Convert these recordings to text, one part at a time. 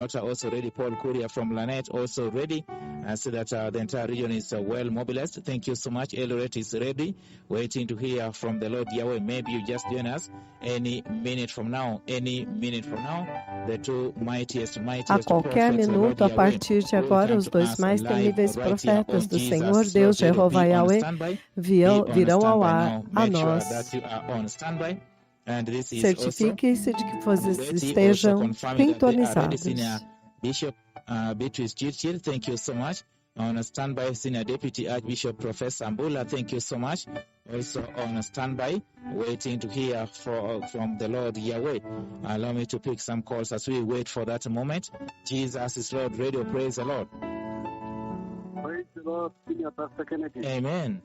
also ready. Paul Courier from Lanet also ready. I see that the entire region is well mobilized. Thank you so much. Eldoret is ready, waiting to hear from the Lord Yahweh. Maybe you just join us any minute from now. Any minute from now, the two mightiest A qualquer minuto, a partir de agora, os dois mais temíveis profetas do Senhor Deus, Jeová Yahweh, virão ao ar a nós. Certifiquem-se de que vocês estejam sintonizados. Bishop Beatrice Chirchir, thank you so much. On standby, Senior Deputy Archbishop Professor Ambula, thank you so much. Also on standby, waiting to hear from the Lord Yahweh. Allow me to pick some calls as we wait for that moment. Jesus is Lord Radio, praise the Lord. Praise the Lord, Senior Pastor Kennedy. Amen.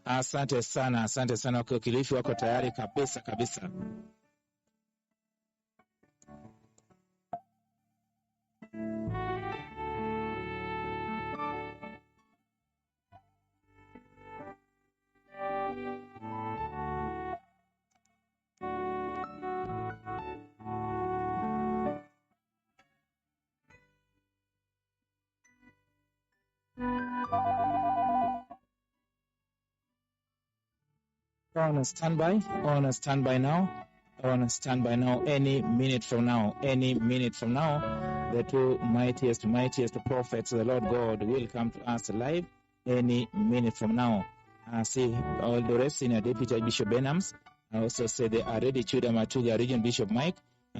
Asante sana kwa Kilifi, wako tayari kabisa. On standby now. Any minute from now, the two mightiest prophets of the Lord God will come to us live. Any minute from now. I see all the rest in Deputy Bishop Benhams. I also say they are ready. Chuda Matuga Region Bishop Mike,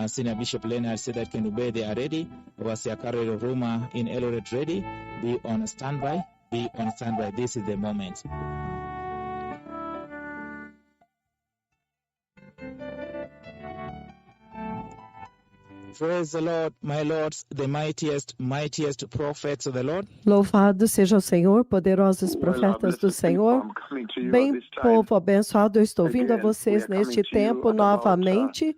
Senior Bishop Leonard said that Kenube they are ready. Overseer Carol Roma in Eldoret ready. Be on standby. This is the moment. Praise the Lord, my lords, the mightiest prophets of the Lord. Louvado seja o Senhor, poderosos profetas do Senhor. Bem, povo abençoado, eu estou vindo a vocês neste tempo novamente.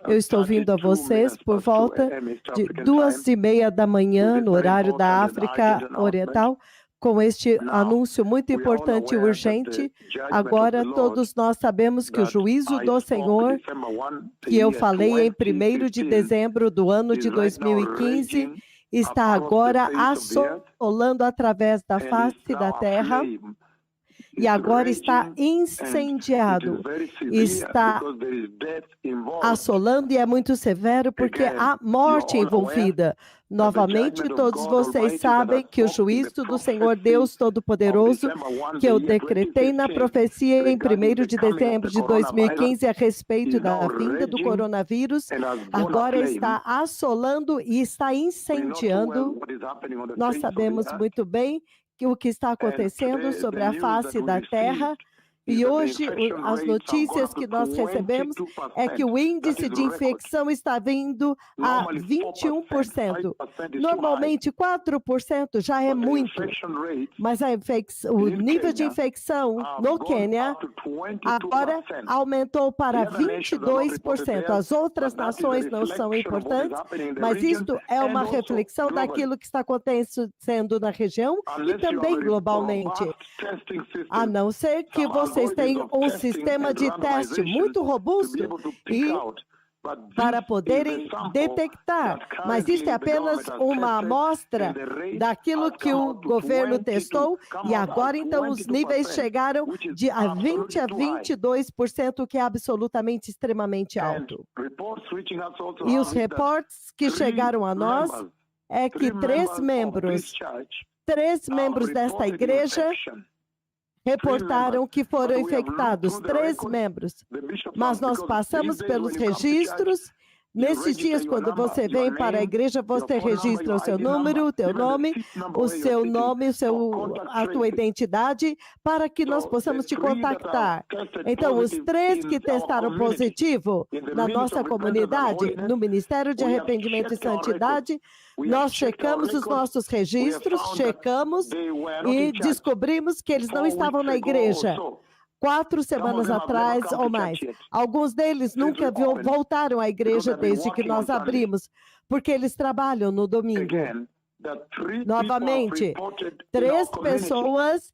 Eu estou vindo a vocês por volta de 2:30 da manhã, no horário da África Oriental, com este anúncio muito importante e urgente. Agora, todos nós sabemos que o juízo do Senhor, que eu falei em 1º de dezembro do ano de 2015, está agora assolando através da face da terra. E agora está incendiado, está assolando e é muito severo porque há morte envolvida. Novamente, todos vocês sabem que o juízo do Senhor Deus Todo-Poderoso, que eu decretei na profecia em 1º de dezembro de 2015 a respeito da vinda do coronavírus, agora está assolando e está incendiando. Nós sabemos muito bem o que está acontecendo sobre a face da terra. E hoje, as notícias que nós recebemos é que o índice de infecção está vindo a 21%. Normalmente, 4% já é muito. Mas o nível de infecção no Quênia agora aumentou para 22%. As outras nações não são importantes, mas isto é uma reflexão daquilo que está acontecendo na região e também globalmente. A não ser que vocês têm um sistema de teste muito robusto e para poderem detectar. Mas isso é apenas uma amostra daquilo que o governo testou e agora, então, os níveis chegaram de 20% a 22%, que é absolutamente extremamente alto. E os reportes que chegaram a nós é que 3 membros desta igreja reportaram que foram infectados, 3 membros. Mas nós passamos pelos registros. Nesses dias, quando você vem para a igreja, você registra o seu número, o teu nome, a tua identidade, para que nós possamos te contactar. Então, os 3 que testaram positivo na nossa comunidade, no Ministério de Arrependimento e Santidade, nós checamos os nossos registros, e descobrimos que eles não estavam na igreja 4 semanas atrás ou mais. Alguns deles nunca voltaram à igreja desde que nós abrimos, porque eles trabalham no domingo. Novamente, 3 pessoas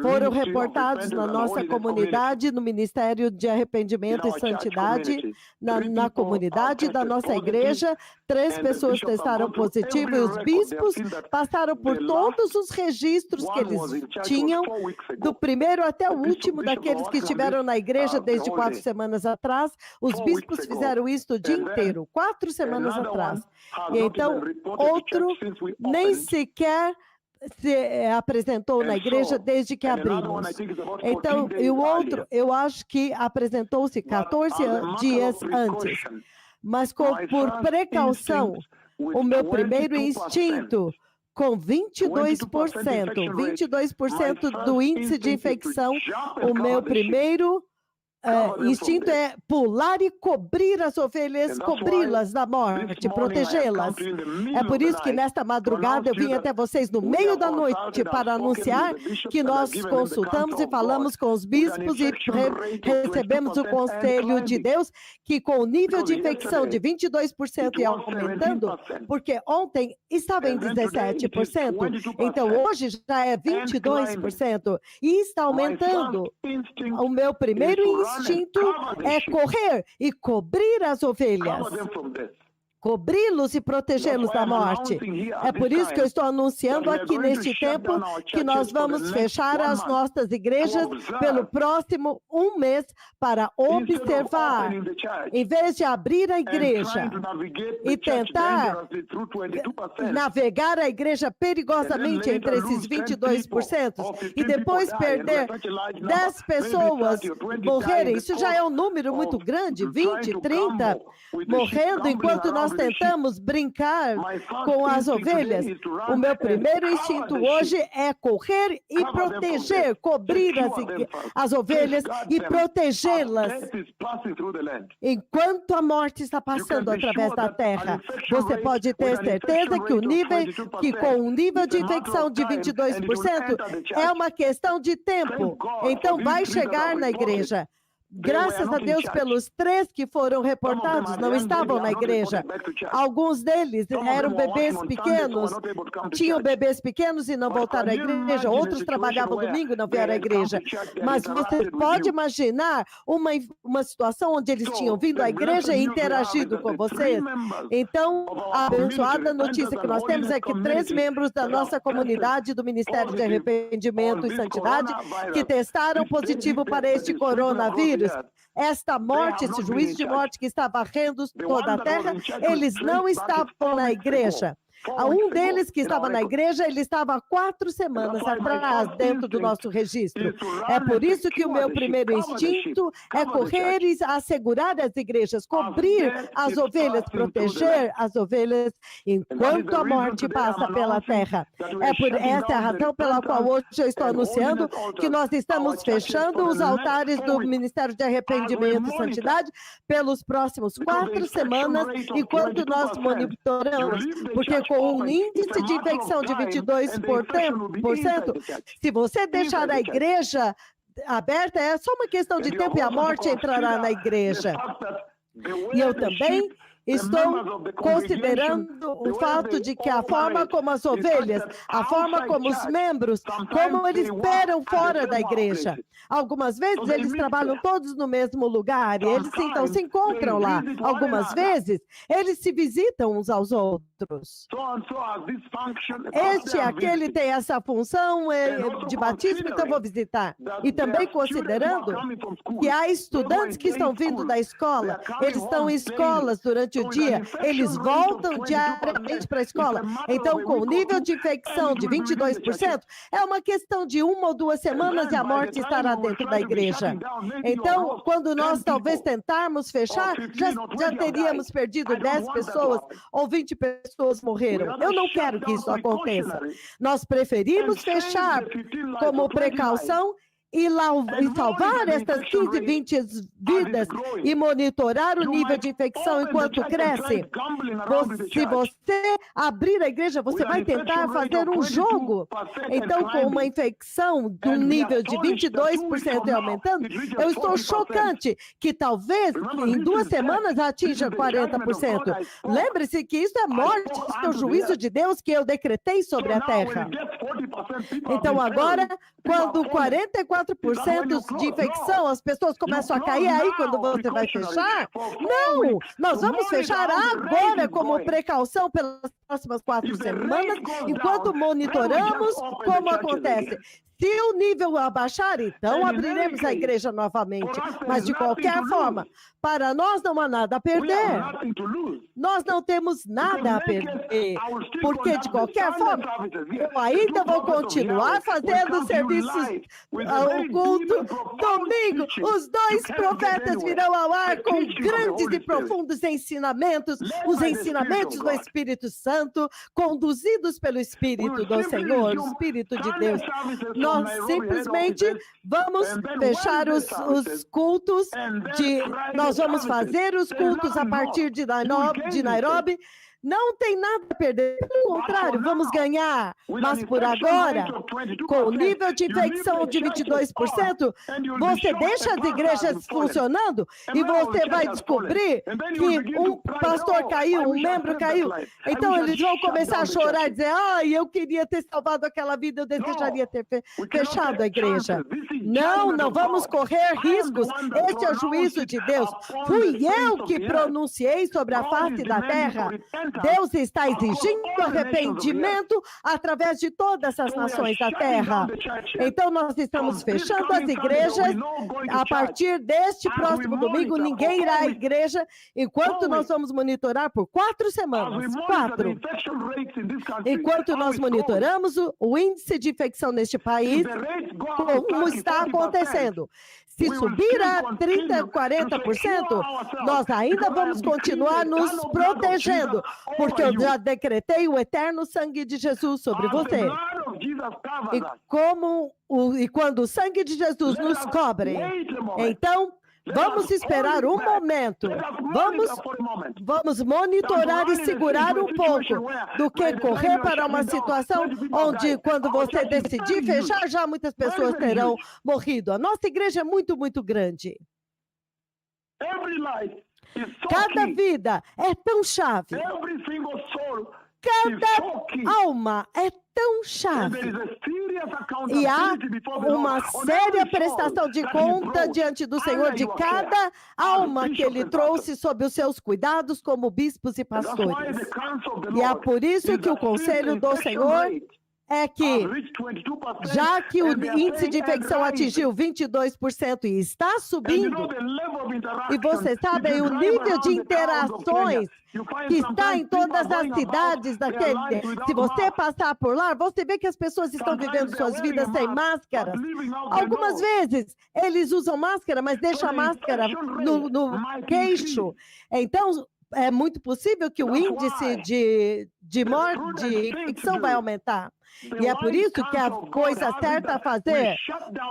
foram reportados na nossa comunidade, no Ministério de Arrependimento e Santidade, na comunidade da nossa igreja. 3 pessoas testaram positivo e os bispos passaram por todos os registros que eles tinham, do primeiro até o último daqueles que estiveram na igreja desde 4 semanas atrás. Os bispos fizeram isso o dia inteiro, 4 semanas atrás. E então, outro nem sequer se apresentou na igreja desde que abrimos. Então, e o outro, eu acho que apresentou-se 14 dias antes. Mas por precaução, o meu primeiro instinto, com 22% do índice de infecção, o meu primeiro instinto é pular e cobrir as ovelhas, cobri-las da morte, protegê-las. É por isso que nesta madrugada eu vim até vocês no meio da noite para anunciar que nós consultamos e falamos com os bispos e recebemos o conselho de Deus que com o nível de infecção de 22% e aumentando, porque ontem estava em 17%, então hoje já é 22% e está aumentando. O meu primeiro instinto é correr e cobrir as ovelhas, cobri-los e protegê-los da morte. É por isso que eu estou anunciando aqui neste tempo que nós vamos fechar as nossas igrejas pelo próximo 1 mês para observar, em vez de abrir a igreja e tentar navegar a igreja perigosamente entre esses 22% e depois perder 10 pessoas morrerem. Isso já é um número muito grande, 20, 30 morrendo enquanto nós tentamos brincar com as ovelhas. O meu primeiro instinto hoje é correr e proteger, cobrir as ovelhas e protegê-las enquanto a morte está passando através da terra. Você pode ter certeza que com um nível de infecção de 22% é uma questão de tempo. Então vai chegar na igreja. Graças a Deus pelos 3 que foram reportados, não estavam na igreja. Alguns deles eram bebês pequenos, tinham bebês pequenos e não voltaram à igreja. Outros trabalhavam domingo e não vieram à igra. Mas você pode imaginar uma situação onde eles tinham vindo à igreja e interagido com vocês? Então, a abençoada notícia que nós temos é que 3 membros da nossa comunidade do Ministério de Arrependimento e Santidade que testaram positivo para este coronavírus. Esta morte, esse juízo de morte que está varrendo toda a terra, eles não estavam na igreja. Um deles que estava na igreja, ele estava há 4 semanas atrás dentro do nosso registro. É por isso que o meu primeiro instinto é correr e assegurar as igrejas, cobrir as ovelhas, proteger as ovelhas enquanto a morte passa pela terra. É por essa a razão pela qual hoje eu estou anunciando que nós estamos fechando os altares do Ministério de Arrependimento e Santidade pelos próximos 4 semanas, enquanto nós monitoramos, porque com um índice de infecção de 22%, se você deixar a igreja aberta, é só uma questão de tempo e a morte entrará na igreja. E eu também estou considerando o fato de que a forma como as ovelhas, a forma como os membros, como eles esperam fora da igreja. Algumas vezes eles trabalham todos no mesmo lugar e eles então se encontram lá. Algumas vezes eles se visitam uns aos outros. Este e aquele tem essa função de batismo, então vou visitar. E também considerando que há estudantes que estão vindo da escola, eles estão em escolas durante o dia, eles voltam diariamente para a escola. Então, com o nível de infecção de 22%, é uma questão de 1 ou 2 semanas e a morte estará dentro da igreja. Então, quando nós talvez tentarmos fechar, já teríamos perdido 10 pessoas ou 20 pessoas morreram. Eu não quero que isso aconteça. Nós preferimos fechar como precaução e salvar estas 15, 20 vidas e monitorar o nível de infecção enquanto cresce. Se você abrir a igreja, você vai tentar fazer um jogo. Então, com uma infecção de um nível de 22% e aumentando, eu estou chocante que talvez em 2 semanas atinja 40%. Lembre-se que isso é morte, isso é o juízo de Deus que eu decretei sobre a terra. Então, agora, quando 44% de infecção, as pessoas começam a cair, aí quando você vai fechar? Não! Nós vamos fechar agora como precaução pelas próximas 4 semanas, enquanto monitoramos como acontece. Se o nível abaixar, então abriremos a igreja novamente. Mas, de qualquer forma, para nós não há nada a perder. Nós não temos nada a perder. Porque, de qualquer forma, eu ainda vou continuar fazendo serviços ao culto. Domingo, os 2 profetas virão ao ar com grandes e profundos ensinamentos, os ensinamentos do Espírito Santo, conduzidos pelo Espírito do Senhor, o Espírito de Deus. Nós simplesmente vamos fechar os cultos, nós vamos fazer os cultos a partir de Nairobi. Não tem nada a perder, pelo contrário, vamos ganhar. Mas por agora, com o nível de infecção de 22%, você deixa as igrejas funcionando e você vai descobrir que um pastor caiu, um membro caiu. Então eles vão começar a chorar e dizer, eu queria ter salvado aquela vida, eu desejaria ter fechado a igreja. Não vamos correr riscos. Este é o juízo de Deus. Fui eu que pronunciei sobre a face da terra. Deus está exigindo arrependimento através de todas as nações da terra. Então, nós estamos fechando as igrejas. A partir deste próximo domingo, ninguém irá à igreja enquanto nós vamos monitorar por 4 semanas. 4. Enquanto nós monitoramos o índice de infecção neste país, como está acontecendo. Se subir a 30%, 40%, nós ainda vamos continuar nos protegendo, porque eu já decretei o eterno sangue de Jesus sobre você. E quando o sangue de Jesus nos cobre, então vamos esperar um momento. Vamos monitorar e segurar um pouco do que correr para uma situação onde, quando você decidir fechar, já muitas pessoas terão morrido. A nossa igreja é muito, muito grande. Cada vida é tão chave. Cada alma é tão chave. E há uma séria prestação de conta diante do Senhor de cada alma que Ele trouxe sob os seus cuidados como bispos e pastores. E é por isso que o conselho do Senhor é que, já que o índice de infecção atingiu 22% e está subindo, e você sabe o nível de interações que está em todas as cidades daquele. Se você passar por lá, você vê que as pessoas estão vivendo suas vidas sem máscaras. Algumas vezes eles usam máscara, mas deixam a máscara no queixo. Então, é muito possível que o índice de morte, de infecção vai aumentar. E é por isso que a coisa certa a fazer,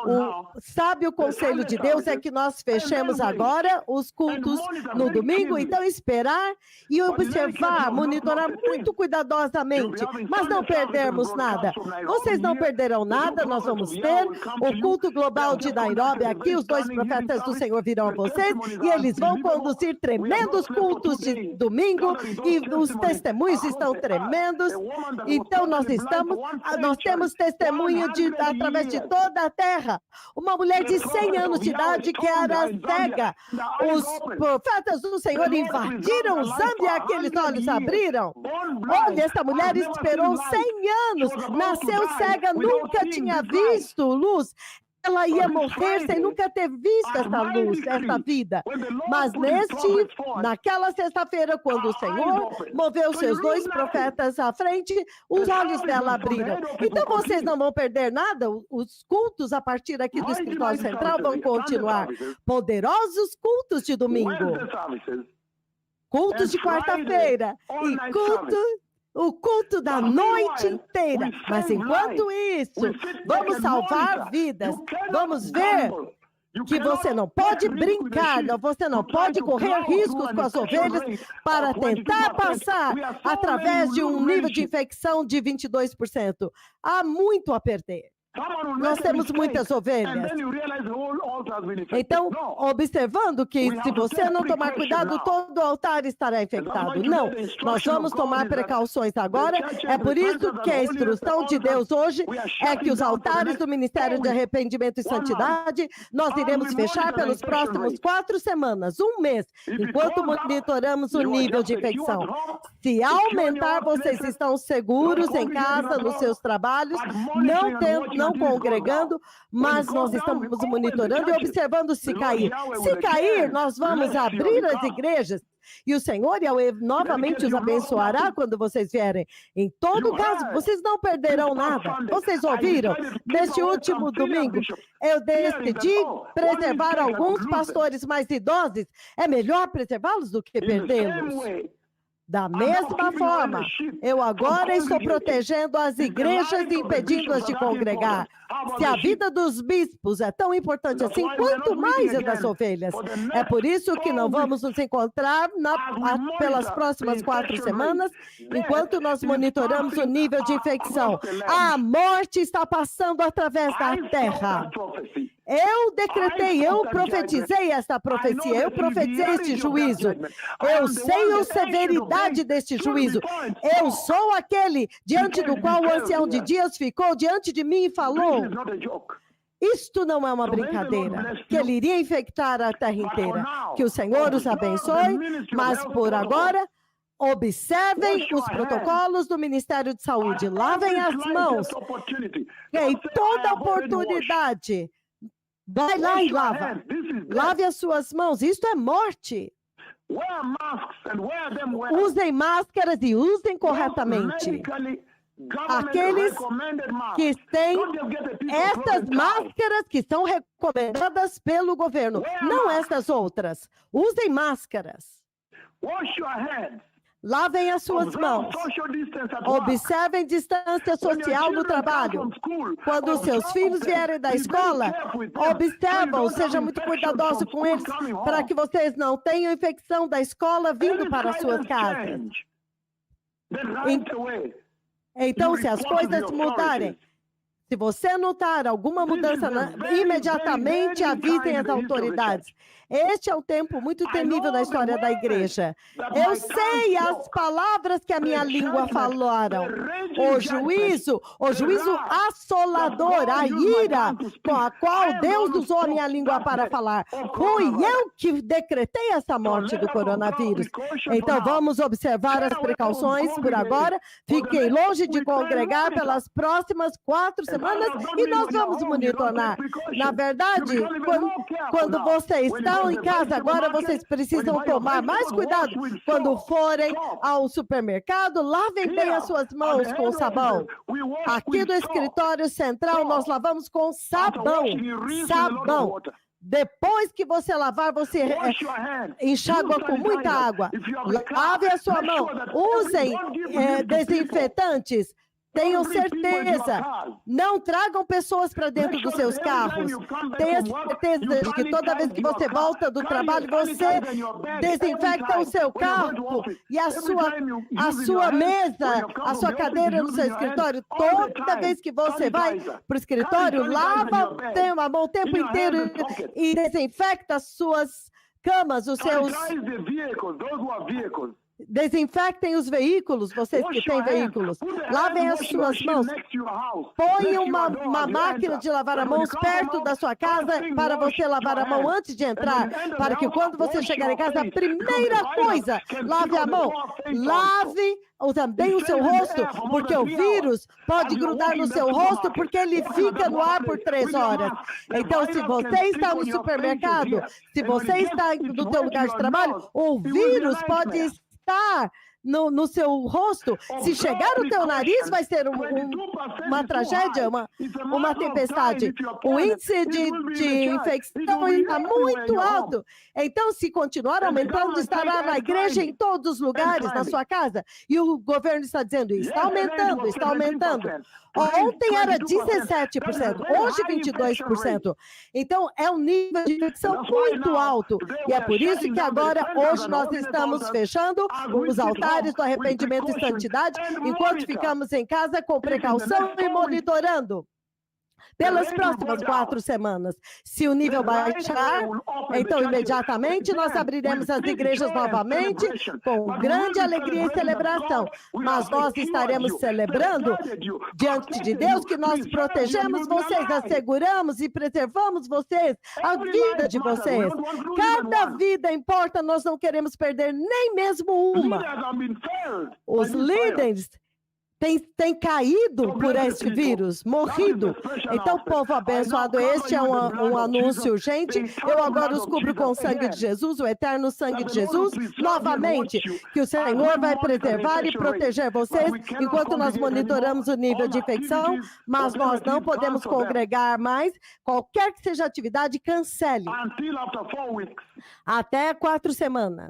o sábio conselho de Deus é que nós fechemos agora os cultos no domingo, então esperar e observar, monitorar muito cuidadosamente, mas não perdermos nada. Vocês não perderão nada, nós vamos ter o culto global de Nairobi aqui, os 2 profetas do Senhor virão a vocês e eles vão conduzir tremendos cultos de domingo e os testemunhos estão tremendos. Então nós temos testemunho através de toda a terra. Uma mulher de 100 anos de idade que era cega. Os profetas do Senhor invadiram Zâmbia e aqueles olhos abriram. Olha, essa mulher esperou 100 anos, nasceu cega, nunca tinha visto luz. Ela ia morrer sem nunca ter visto essa luz, essa vida. Mas naquela sexta-feira, quando o Senhor moveu seus 2 profetas à frente, os olhos dela abriram. Então vocês não vão perder nada. Os cultos a partir aqui do Escritório Central vão continuar. Poderosos cultos de domingo. Cultos de quarta-feira. E o culto da noite inteira. Mas enquanto isso, vamos salvar vidas. Vamos ver que você não pode brincar, você não pode correr riscos com as ovelhas para tentar passar através de um nível de infecção de 22%. Há muito a perder. Nós temos muitas ovelhas. Então, observando que se você não tomar cuidado, todo o altar estará infectado. Não, nós vamos tomar precauções agora. É por isso que a instrução de Deus hoje é que os altares do Ministério de Arrependimento e Santidade, nós iremos fechar pelos próximos 4 semanas, 1 mês, enquanto monitoramos o nível de infecção. Se aumentar, vocês estão seguros em casa, nos seus trabalhos, não congregando, mas nós estamos monitorando e observando se cair. Se cair, nós vamos abrir as igrejas e o Senhor novamente os abençoará quando vocês vierem. Em todo caso, vocês não perderão nada. Vocês ouviram? Neste último domingo, eu decidi preservar alguns pastores mais idosos. É melhor preservá-los do que perdê-los. Da mesma forma, eu agora estou protegendo as igrejas e impedindo-as de congregar. Se a vida dos bispos é tão importante assim, quanto mais a das ovelhas. É por isso que não vamos nos encontrar pelas próximas 4 semanas, enquanto nós monitoramos o nível de infecção. A morte está passando através da terra. Eu decretei, eu profetizei esta profecia, eu profetizei este juízo. Eu sei a severidade deste juízo. Eu sou aquele diante do qual o ancião de dias ficou diante de mim e falou. Isto não é uma brincadeira, que ele iria infectar a terra inteira. Que o Senhor os abençoe, mas por agora, observem os protocolos do Ministério de Saúde. Lavem as mãos. Em toda oportunidade. Vai lá e lava. Lave as suas mãos. Isto é morte. Usem máscaras e usem corretamente. Aqueles que têm estas máscaras que são recomendadas pelo governo, não estas outras. Usem máscaras. Lavem as suas mãos. Observem distância social no trabalho. Quando os seus filhos vierem da escola, observam, seja muito cuidadoso com eles, para que vocês não tenham infecção da escola vindo para as suas casas. Então, se as coisas mudarem, se você notar alguma mudança, imediatamente avisem as autoridades. Este é um tempo muito temível na história da igreja. Eu sei as palavras que a minha língua falaram. O juízo assolador, a ira com a qual Deus usou a minha língua para falar. Fui eu que decretei essa morte do coronavírus. Então vamos observar as precauções por agora. Fiquem longe de congregar pelas próximas 4 semanas e nós vamos monitorar. Na verdade, quando vocês estão em casa agora, vocês precisam tomar mais cuidado. Quando forem ao supermercado, lavem bem as suas mãos com sabão. Aqui do escritório central, nós lavamos com sabão. Sabão. Depois que você lavar, você enxágua com muita água. Lave a sua mão. Usem desinfetantes. Tenham certeza, não tragam pessoas para dentro dos seus carros. Tenha certeza de que toda vez que você volta do trabalho, você desinfecta o seu carro e a sua mesa, a sua cadeira no seu escritório. Toda vez que você vai para o escritório, lava a mão o tempo inteiro e desinfecta as suas camas, os seus... Desinfectem os veículos, vocês que têm veículos. Lavem as suas mãos. Põe uma máquina de lavar as mãos perto da sua casa para você lavar a mão antes de entrar. Para que quando você chegar em casa, a primeira coisa, lave a mão. Lave também o seu rosto, porque o vírus pode grudar no seu rosto, porque ele fica no ar por 3 horas. Então, se você está no supermercado, se você está no seu lugar de trabalho, o vírus pode estar no seu rosto. Se chegar no teu nariz, vai ser uma tragédia, uma tempestade. O índice de infecção está muito alto. Então, se continuar aumentando, estará na igreja, em todos os lugares, na sua casa. E o governo está dizendo, está aumentando, está aumentando. Ontem era 17%, hoje 22%. Então, é um nível de infecção muito alto. E é por isso que agora, hoje, nós estamos fechando os altares do arrependimento e santidade, enquanto ficamos em casa com precaução e monitorando. Pelas próximas 4 semanas. Se o nível baixar, então imediatamente nós abriremos as igrejas novamente com grande alegria e celebração. Mas nós estaremos celebrando diante de Deus que nós protegemos vocês, asseguramos e preservamos vocês, a vida de vocês. Cada vida importa, nós não queremos perder nem mesmo uma. Os líderes tem caído por este vírus, morrido. Então, povo abençoado, este é um anúncio urgente. Eu agora os cubro com o sangue de Jesus, o eterno sangue de Jesus, novamente, que o Senhor vai preservar e proteger vocês, enquanto nós monitoramos o nível de infecção, mas nós não podemos congregar mais. Qualquer que seja a atividade, cancele. Até 4 semanas.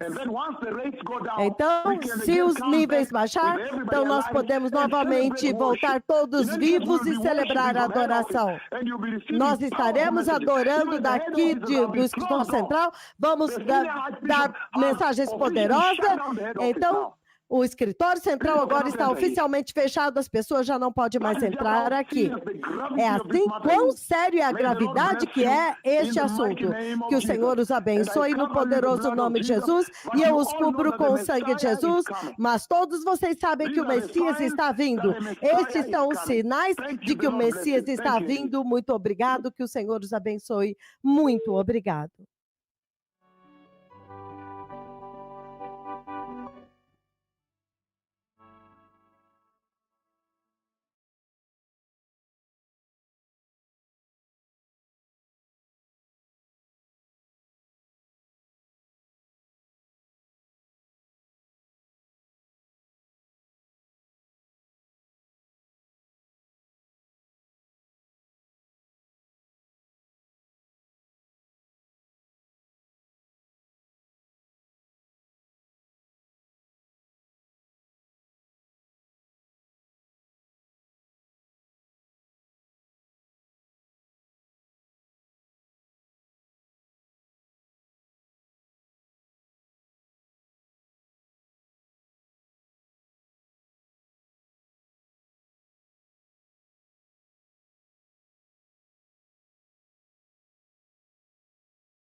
Então, se os níveis baixar, então nós podemos novamente voltar todos vivos e celebrar a adoração. Nós estaremos adorando daqui do escritório central, vamos dar mensagens poderosas. Então, o escritório central agora está oficialmente fechado, as pessoas já não podem mais entrar aqui. É assim quão sério é a gravidade que é este assunto. Que o Senhor os abençoe no poderoso nome de Jesus, e eu os cubro com o sangue de Jesus, mas todos vocês sabem que o Messias está vindo. Estes são os sinais de que o Messias está vindo. Muito obrigado, que o Senhor os abençoe. Muito obrigado.